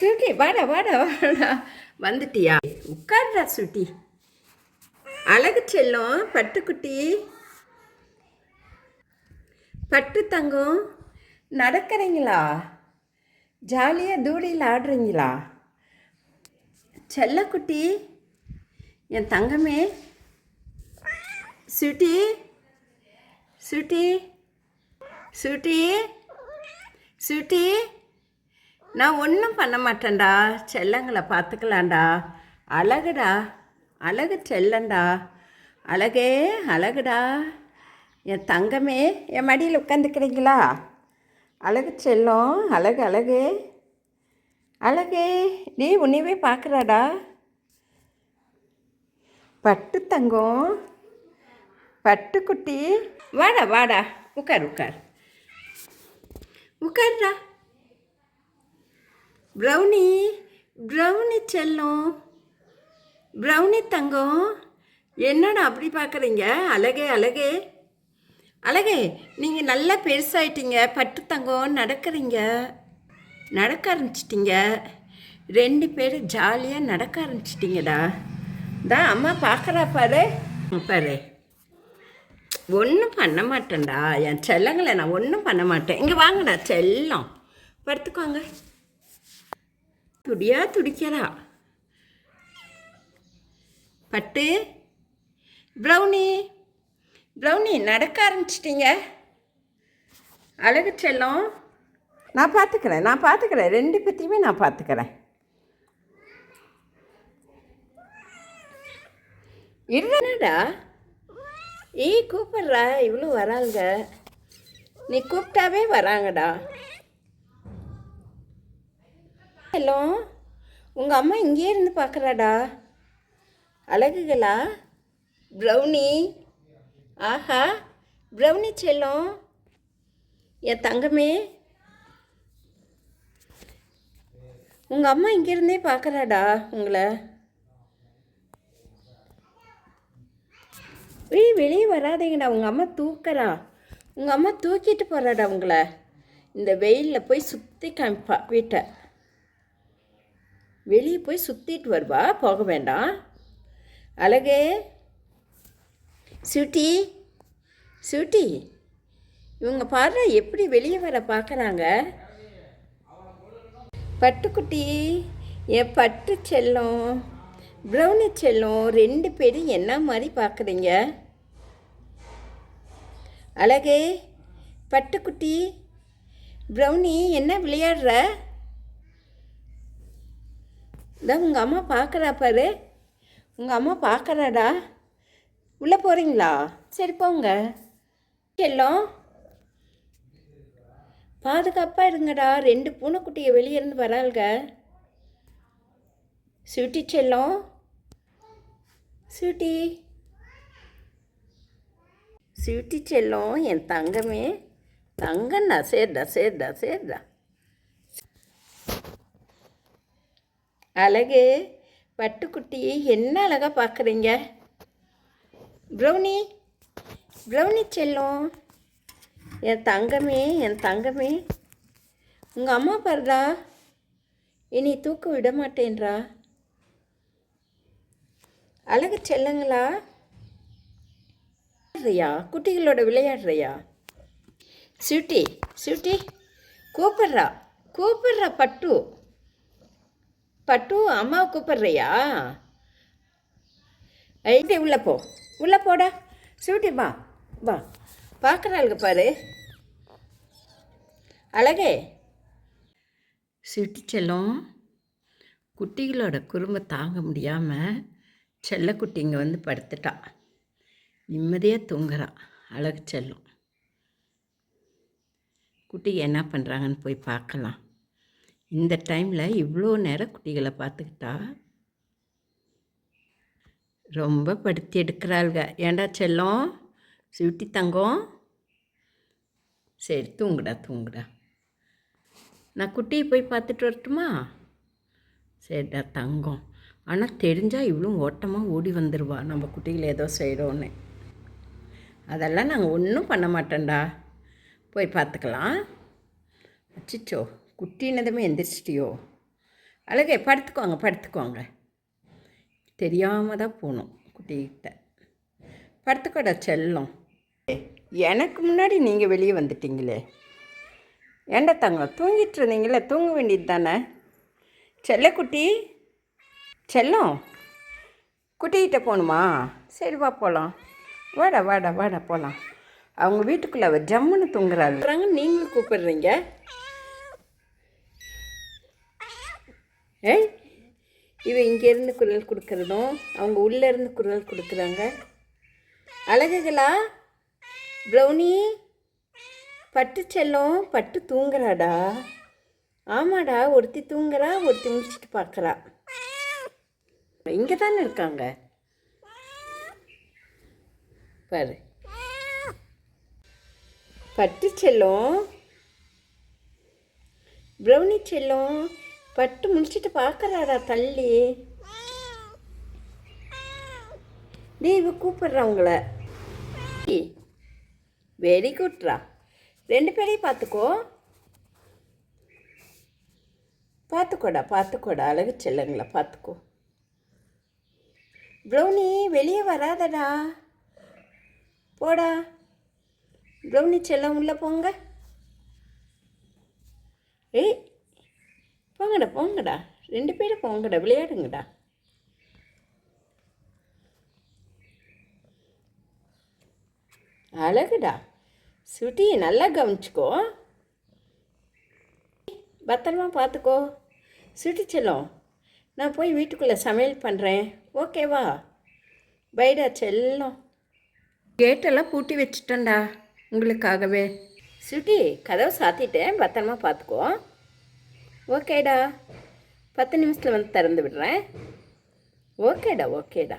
சுட்டி வாடா வாடா வாடா வந்துட்டியா? உட்கார்றா சுட்டி. அழகு செல்லம் பட்டுக்குட்டி, பட்டு தங்கம், நடக்கிறீங்களா? ஜாலியாக தூடியில் ஆடுறீங்களா? செல்லக்குட்டி, என் தங்கமே. சுட்டி சுட்டி சுட்டி சுட்டி, நான் ஒன்றும் பண்ண மாட்டேன்டா. செல்லங்களை பார்த்துக்கலாம்டா. அழகுடா, அழகு செல்லண்டா. அழகே அழகுடா. என் தங்கமே, என் மடியில் உட்காந்துக்கிறீங்களா? அழகு செல்லம், அழகு அழகு அழகே. நீ உன்னையவே பார்க்குறாடா. பட்டு தங்கம், பட்டுக்குட்டி, வாடா வாடா, உட்கார் உட்கார் உட்கார்டா. ப்ரௌனி, ப்ரௌனி செல்லம், ப்ரௌனி தங்கம், என்னடா அப்படி பார்க்குறீங்க? அழகே அழகே அழகே, நீங்கள் நல்லா பெருசாயிட்டீங்க. பட்டு தங்கம், நடக்க ஆரம்பிச்சிட்டிங்க. 2 பேரும் ஜாலியாக நடக்க ஆரம்பிச்சிட்டிங்கடா. தான் அம்மா பார்க்குறா பாரு பாரு. ஒன்றும் பண்ண மாட்டேன்டா என் செல்லங்களை, நான் ஒன்றும் பண்ண மாட்டேன். இங்கே வாங்கடா செல்லம், படுத்துக்கோங்க. துடியா துடிக்கிறா. பட்டு, ப்ரௌனி, ப்ரௌனி நடக்க ஆரம்பிச்சிட்டிங்க. அழகு செல்லம், நான் பார்த்துக்கிறேன் 2 பேத்தையுமே நான் பார்த்துக்கிறேன். என்னடா கூப்பிட்றா? இவ்வளோ வராங்க, நீ கூப்பிட்டாவே வராங்கடா. ஹலோ, உங்கள் அம்மா இங்கேயே இருந்து பார்க்குறாடா. அழகுகளா? ப்ரௌனி, ஆஹா ப்ரௌனி செல்லம், என் தங்கமே, உங்கள் அம்மா இங்கேருந்தே பார்க்குறாடா உங்களை. வெளியே வராதீங்கடா, உங்கள் அம்மா தூக்குறா. உங்கள் அம்மா தூக்கிட்டு போகிறாடா உங்களை. இந்த வெயிலில் போய் சுற்றி காமிப்பா வீட்டை. வெளியே போய் சுற்றிட்டு வருவா, போக வேண்டாம். அழகே, சுட்டி சுட்டி, இவங்க பாரு எப்படி வெளியே வர பார்க்குறாங்க. பட்டுக்குட்டி, என் பட்டு செல்லம், ப்ரௌனி செல்லம், 2 பேரும் என்ன மாதிரி பார்க்குறீங்க? அழகே, பட்டுக்குட்டி, ப்ரௌனி, என்ன விளையாடுற? இதான் உங்கள் அம்மா பார்க்குறா பாரு. உங்கள் அம்மா பார்க்குறாடா. உள்ளே போகிறீங்களா? சரி போங்க. செல்லம், பாதுகாப்பாக இருங்கடா. 2 பூனைக்குட்டியை வெளியே இருந்து வராளுங்க. சுட்டி செல்லம், சுட்டி சுட்டி செல்லம், என் தங்கமே, தங்கண்ணா. சேர்டா. அழகு பட்டுக்குட்டி, என்ன அழகாக பார்க்குறீங்க? ப்ரௌனி, ப்ரௌனி செல்லம், என் தங்கமே, உங்கள் அம்மா பாருடா. இனி தூக்க விட மாட்டேன்றா. அழகு செல்லங்களா? குட்டிகளோட விளையாடுறியா? சுட்டி கூப்பிட்றா பட்டு அம்மாவை கூப்பிட்றியா? ஐடி உள்ளே போடா. சுட்டி வா பார்க்குறாளுங்க பாரு. அழகே, சுட்டி செல்லம், குட்டிகளோட குறும்பை தாங்க முடியாமல் செல்லக்குட்டிங்க வந்து படுத்துட்டா. நிம்மதியாக தூங்குறா. அழகு செல்லம். குட்டிங்க என்ன பண்ணுறாங்கன்னு போய் பார்க்கலாம். இந்த டைமில் இவ்வளோ நேரம் குட்டிகளை பார்த்துக்கிட்டா ரொம்ப படுத்தி எடுக்கிறாளுங்க. ஏண்டா செல்லம், சுட்டி தங்கம், சரி தூங்குடா. நான் குட்டியை போய் பார்த்துட்டு வரட்டுமா? சரிடா தங்கம். ஆனால் தெரிஞ்சால் இவ்வளோ ஓட்டமாக ஓடி வந்துடுவா நம்ம குட்டிகளை ஏதோ செய்கிறோன்னு. அதெல்லாம் நாங்கள் ஒன்றும் பண்ண மாட்டோம்டா. போய் பார்த்துக்கலாம். அச்சிச்சோ, குட்டினதுமே எந்திரிச்சிட்டியோ? அழகே படுத்துக்கோங்க படுத்துக்கோங்க. தெரியாமல் தான் போகணும் குட்டிக்கிட்ட. படுத்துக்கோடா செல்லம். எனக்கு முன்னாடி நீங்கள் வெளியே வந்துட்டீங்களே. ஏண்டா தங்கம் தூங்கிட்டு இருந்தீங்களே, தூங்க வேண்டியது தானே. செல்லக்குட்டி செல்லம், குட்டிக்கிட்ட போகணுமா? சரி வா போகலாம். வாடா வாடா வாடா போகலாம். அவங்க வீட்டுக்குள்ளே அவர் ஜம்முன்னு தூங்குறாங்க. நீங்களும் கூப்பிடுறீங்க. ஏய், இவன் இங்கேருந்து குரல் கொடுக்குறதும் அவங்க உள்ளேருந்து குரல் கொடுக்குறாங்க. அழகுகளா, ப்ரௌனி, பட்டு செல்லம், பட்டு தூங்குறாடா. ஆமாடா, ஒருத்தி தூங்குறா, ஒருத்தி முடிச்சுட்டு பார்க்குறா. இங்கே தானே இருக்காங்க பாரு. பட்டு செல்லம், ப்ரௌனி செல்லம், பட்டு முடிச்சுட்டு பார்க்குறாடா தள்ளி. நீ இவ கூப்பிட்றா உங்களை. வெரி குட்ரா. 2 பேரையும் பார்த்துக்கோ. பார்த்துக்கோடா பார்த்துக்கோடா, அழகு செல்லுங்களா பார்த்துக்கோ. ப்ரௌனி வெளியே வராதடா, போடா. ப்ரௌனி செல்லம் உள்ளே போங்க. ஏய் போங்கடா போங்கடா, 2 பேரும் போங்கடா, விளையாடுங்கடா. அழகுடா சுட்டி, நல்லா கவனிச்சுக்கோ, பத்திரமா பார்த்துக்கோ. சுட்டி செல்லம், நான் போய் வீட்டுக்குள்ளே சமையல் பண்ணுறேன், ஓகேவா? பைடா செல்லம். கேட்டெல்லாம் பூட்டி வச்சுட்டேன்டா உங்களுக்காகவே. சுட்டி கதவை சாத்திட்டேன், பத்திரமா பார்த்துக்கோ. ஓகேடா, 10 நிமிஷத்தில் வந்து திறந்து விடுறேன். ஓகேடா ஓகேடா.